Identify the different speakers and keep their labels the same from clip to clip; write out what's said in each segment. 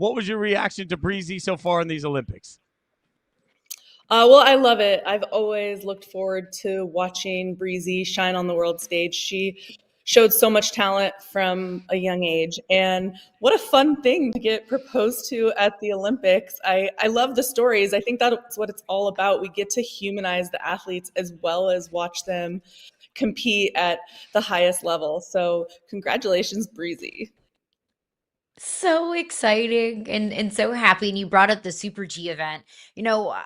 Speaker 1: What was your reaction to Breezy so far in these Olympics?
Speaker 2: Well, I love it. I've always looked forward to watching Breezy shine on the world stage. She showed so much talent from a young age. And what a fun thing to get proposed to at the Olympics. I love the stories. I think that's what it's all about. We get to humanize the athletes as well as watch them compete at the highest level. So, congratulations, Breezy.
Speaker 3: So exciting and so happy. And you brought up the Super G event.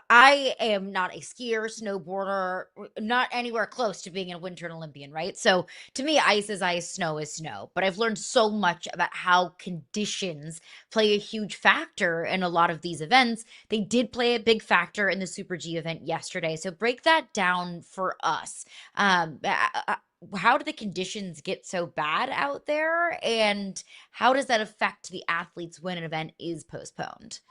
Speaker 3: I am not a skier, snowboarder, not anywhere close to being a Winter Olympian, right? So to me, ice is ice, snow is snow. But I've learned so much about how conditions play a huge factor in a lot of these events. They did play a big factor in the Super G event yesterday. So break that down for us. Um, how do the conditions get so bad out there? And how does that affect the athletes when an event is postponed?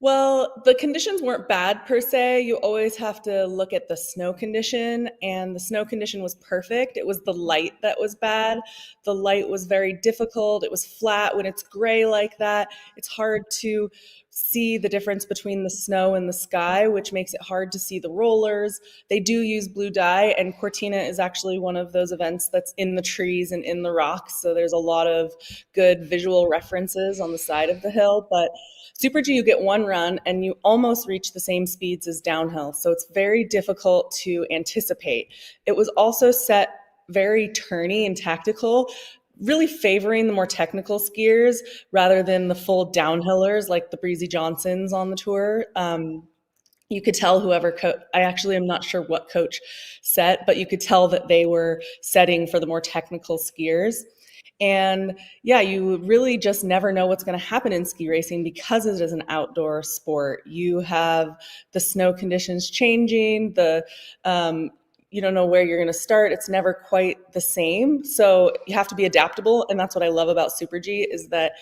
Speaker 2: Well, the conditions weren't bad per se. You always have to look at the snow condition, and the snow condition was perfect. It was the light that was bad. The light was very difficult. It was flat. When it's gray like that, it's hard to see the difference between the snow and the sky, which makes it hard to see the rollers. They do use blue dye, and Cortina is actually one of those events that's in the trees and in the rocks. So there's a lot of good visual references on the side of the hill. But Super G, you get one run and you almost reach the same speeds as downhill. So it's very difficult to anticipate. It was also set very turny and tactical, really favoring the more technical skiers rather than the full downhillers like the Breezy Johnsons on the tour. You could tell I actually am not sure what coach set, but you could tell that they were setting for the more technical skiers. And yeah, you really just never know what's going to happen in ski racing because it is an outdoor sport. You have the snow conditions changing, you don't know where you're going to start. It's never quite the same. So you have to be adaptable. And that's what I love about Super G is that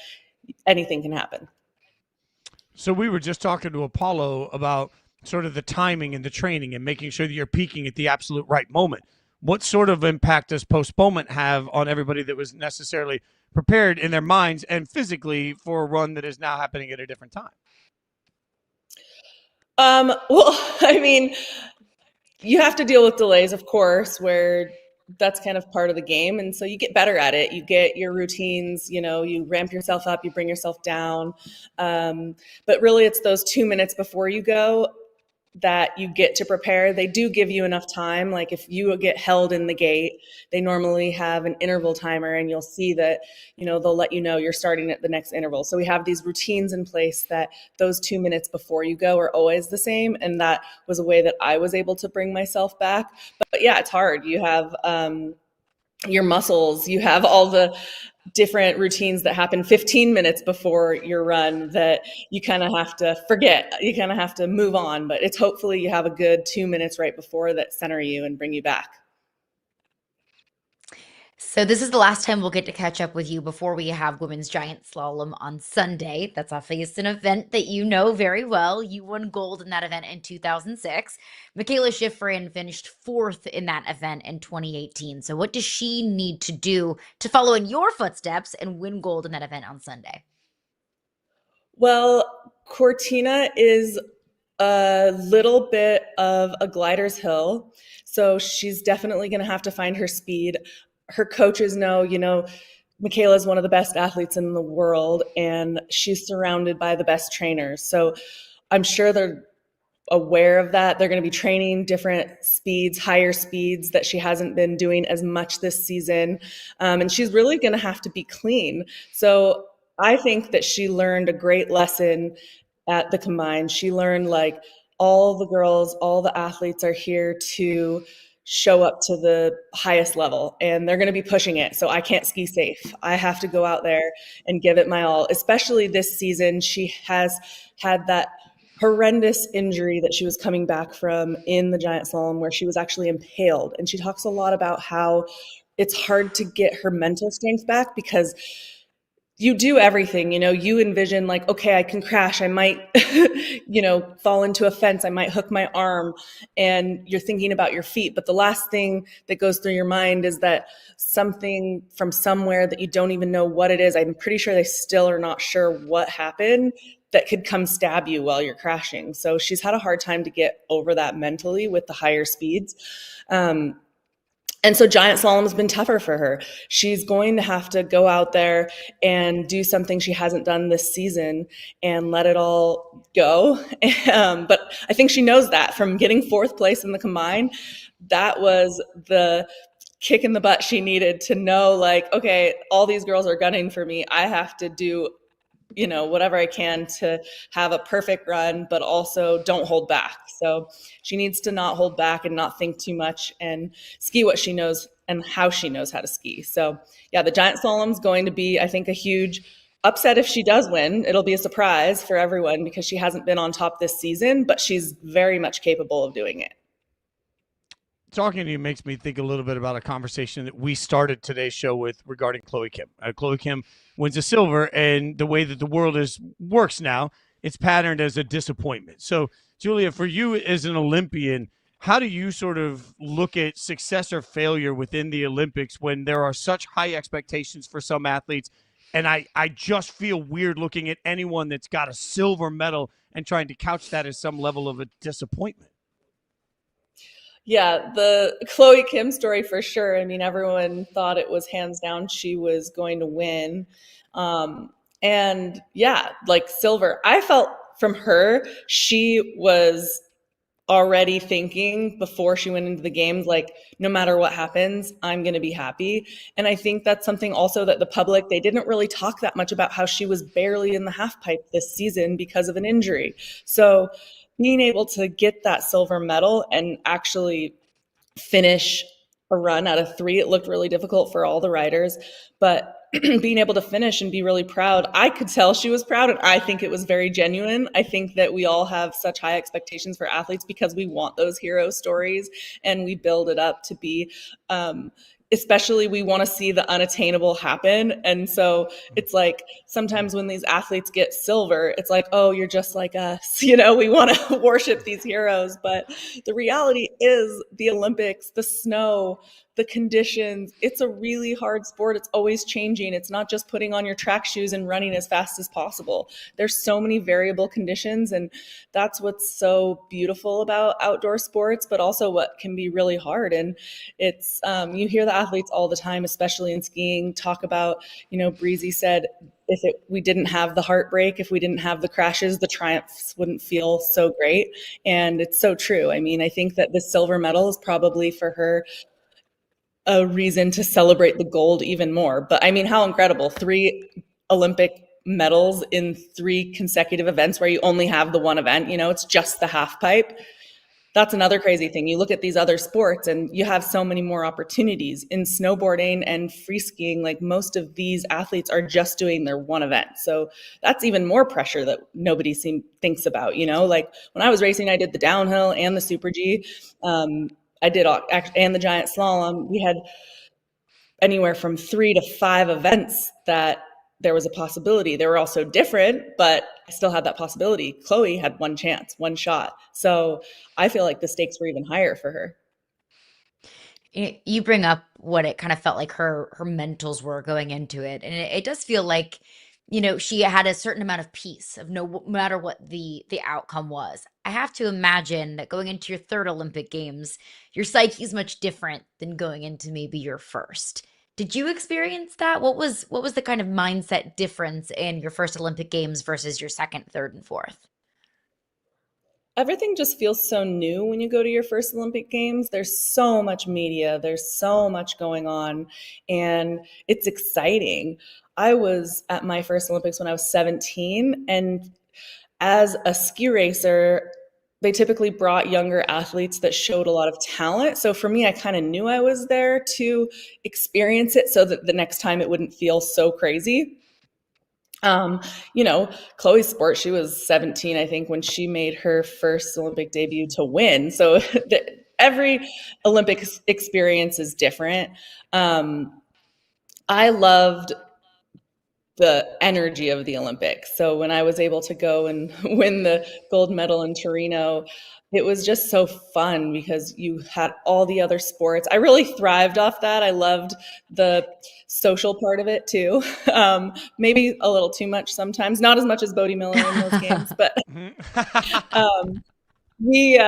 Speaker 2: anything can happen.
Speaker 1: So we were just talking to Apollo about sort of the timing and the training and making sure that you're peaking at the absolute right moment. What sort of impact does postponement have on everybody that was necessarily prepared in their minds and physically for a run that is now happening at a different time?
Speaker 2: Well, I mean, you have to deal with delays, of course, where that's kind of part of the game. And so you get better at it. You get your routines, you ramp yourself up, you bring yourself down. But really, it's those 2 minutes before you go that you get to prepare. They do give you enough time. Like if you get held in the gate, they normally have an interval timer and you'll see that, they'll let you know you're starting at the next interval. So we have these routines in place that those 2 minutes before you go are always the same. And that was a way that I was able to bring myself back. But yeah, it's hard. You have, your muscles, you have all the different routines that happen 15 minutes before your run that you kind of have to forget. You kind of have to move on, but it's hopefully you have a good 2 minutes right before that center you and bring you back.
Speaker 3: So this is the last time we'll get to catch up with you before we have women's giant slalom on Sunday. That's obviously an event that you know very well. You won gold in that event in 2006. Mikaela Shiffrin finished fourth in that event in 2018. So what does she need to do to follow in your footsteps and win gold in that event on Sunday?
Speaker 2: Well, Cortina is a little bit of a glider's hill. So she's definitely going to have to find her speed. Her coaches know, Mikaela is one of the best athletes in the world and she's surrounded by the best trainers. So I'm sure they're aware of that. They're going to be training different speeds, higher speeds that she hasn't been doing as much this season. And she's really going to have to be clean. So I think that she learned a great lesson at the combined. She learned like all the girls, all the athletes are here to show up to the highest level and they're going to be pushing it. So I can't ski safe. I have to go out there and give it my all, especially this season. She has had that horrendous injury that she was coming back from in the giant slalom where she was actually impaled. And she talks a lot about how it's hard to get her mental strength back because you do everything, you envision like, okay, I can crash. I might, fall into a fence. I might hook my arm, and you're thinking about your feet. But the last thing that goes through your mind is that something from somewhere that you don't even know what it is. I'm pretty sure they still are not sure what happened, that could come stab you while you're crashing. So she's had a hard time to get over that mentally with the higher speeds. And so Giant Slalom has been tougher for her. She's going to have to go out there and do something she hasn't done this season and let it all go. But I think she knows that from getting fourth place in the combined. That was the kick in the butt she needed to know, like, okay, all these girls are gunning for me. I have to do whatever I can to have a perfect run, but also don't hold back. So she needs to not hold back and not think too much and ski what she knows and how she knows how to ski. So yeah, the Giant Slalom is going to be, I think, a huge upset if she does win. It'll be a surprise for everyone because she hasn't been on top this season, but she's very much capable of doing it.
Speaker 1: Talking to you makes me think a little bit about a conversation that we started today's show with regarding Chloe Kim. Chloe Kim wins a silver, and the way that the world works now, it's patterned as a disappointment. So, Julia, for you as an Olympian, how do you sort of look at success or failure within the Olympics when there are such high expectations for some athletes? And I just feel weird looking at anyone that's got a silver medal and trying to couch that as some level of a disappointment.
Speaker 2: Yeah, the Chloe Kim story for sure. I mean, everyone thought it was hands down she was going to win. And yeah, like silver. I felt from her, she was already thinking before she went into the games, like, no matter what happens, I'm going to be happy. And I think that's something also that the public, they didn't really talk that much about how she was barely in the half pipe this season because of an injury. So being able to get that silver medal and actually finish a run out of 3, it looked really difficult for all the riders, but being able to finish and be really proud, I could tell she was proud, and I think it was very genuine. I think that we all have such high expectations for athletes because we want those hero stories and we build it up to be especially we want to see the unattainable happen. And so it's like sometimes when these athletes get silver, it's like, oh, you're just like us. We want to worship these heroes. But the reality is the Olympics, the snow, the conditions, it's a really hard sport. It's always changing. It's not just putting on your track shoes and running as fast as possible. There's so many variable conditions, and that's what's so beautiful about outdoor sports, but also what can be really hard. And it's you hear the athletes all the time, especially in skiing, talk about, Breezy said, we didn't have the heartbreak, if we didn't have the crashes, the triumphs wouldn't feel so great. And it's so true. I mean, I think that the silver medal is probably for her a reason to celebrate the gold even more. But I mean, how incredible. 3 Olympic medals in 3 consecutive events where you only have the one event, it's just the half pipe. That's another crazy thing. You look at these other sports and you have so many more opportunities. In snowboarding and free skiing, like most of these athletes are just doing their one event. So that's even more pressure that nobody thinks about, Like when I was racing, I did the downhill and the Super G. I did and the Giant Slalom. We had anywhere from 3 to 5 events that there was a possibility. They were also different, but I still had that possibility. Chloe had one chance, one shot. So I feel like the stakes were even higher for her.
Speaker 3: You bring up what it kind of felt like her mentals were going into it, and it does feel like she had a certain amount of peace of no matter what the outcome was. I have to imagine that going into your 3rd Olympic Games, your psyche is much different than going into maybe your first. Did you experience that? What was the kind of mindset difference in your first Olympic Games versus your second, third, and fourth?
Speaker 2: Everything just feels so new when you go to your first Olympic Games. There's so much media, there's so much going on, and it's exciting. I was at my first Olympics when I was 17, and as a ski racer, they typically brought younger athletes that showed a lot of talent. So for me, I kind of knew I was there to experience it so that the next time it wouldn't feel so crazy. Chloe's sport, she was 17, I think, when she made her first Olympic debut to win. So every Olympic experience is different. I loved the energy of the Olympics. So when I was able to go and win the gold medal in Torino, it was just so fun because you had all the other sports. I really thrived off that. I loved the social part of it too. Maybe a little too much sometimes, not as much as Bodie Miller in those games, but um, we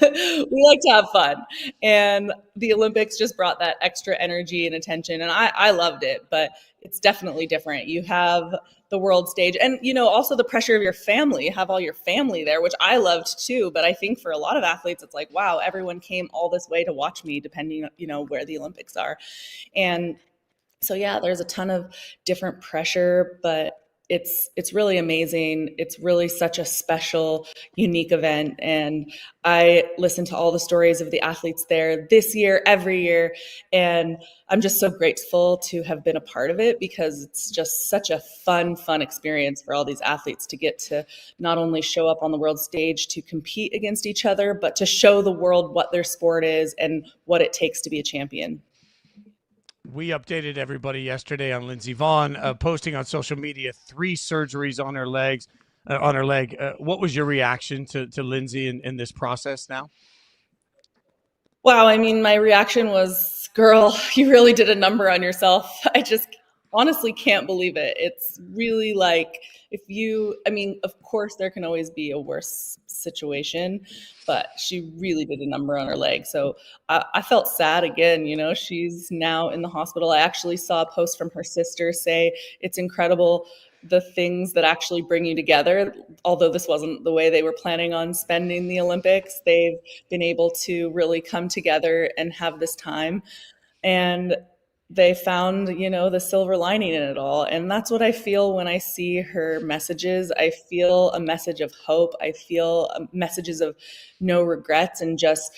Speaker 2: we like to have fun, and the Olympics just brought that extra energy and attention, and I loved it. But it's definitely different. You have the world stage, and also the pressure of your family. You have all your family there, which I loved too. But I think for a lot of athletes, it's like, wow, everyone came all this way to watch me, depending where the Olympics are. And so yeah, there's a ton of different pressure, but it's really amazing. It's really such a special, unique event, and I listen to all the stories of the athletes there this year, every year, and I'm just so grateful to have been a part of it because it's just such a fun experience for all these athletes to get to not only show up on the world stage to compete against each other, but to show the world what their sport is and what it takes to be a champion.
Speaker 1: We updated everybody yesterday on Lindsey Vonn posting on social media 3 surgeries on her legs, on her leg. What was your reaction to Lindsey in this process now?
Speaker 2: Wow, I mean, my reaction was, girl, you really did a number on yourself. I just honestly can't believe it. It's really like I mean, of course, there can always be a worse situation, but she really did a number on her leg. So I felt sad again. She's now in the hospital. I actually saw a post from her sister say it's incredible the things that actually bring you together. Although this wasn't the way they were planning on spending the Olympics, they've been able to really come together and have this time. And they found, the silver lining in it all. And that's what I feel when I see her messages. I feel a message of hope. I feel messages of no regrets and just,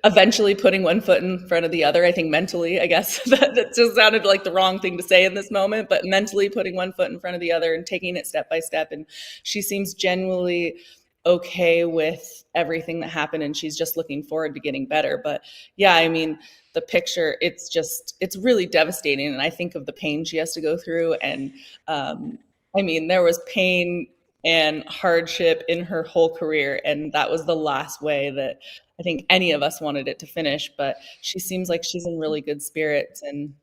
Speaker 2: eventually putting one foot in front of the other. I think mentally, I guess that just sounded like the wrong thing to say in this moment, but mentally putting one foot in front of the other and taking it step by step. And she seems genuinely okay with everything that happened, and she's just looking forward to getting better. But yeah, I mean, the picture, it's really devastating. And I think of the pain she has to go through. And I mean, there was pain and hardship in her whole career, and that was the last way that I think any of us wanted it to finish. But she seems like she's in really good spirits, and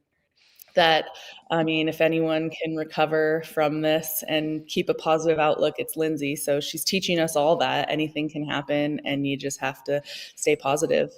Speaker 2: that, I mean, if anyone can recover from this and keep a positive outlook, it's Lindsey. So she's teaching us all that anything can happen and you just have to stay positive.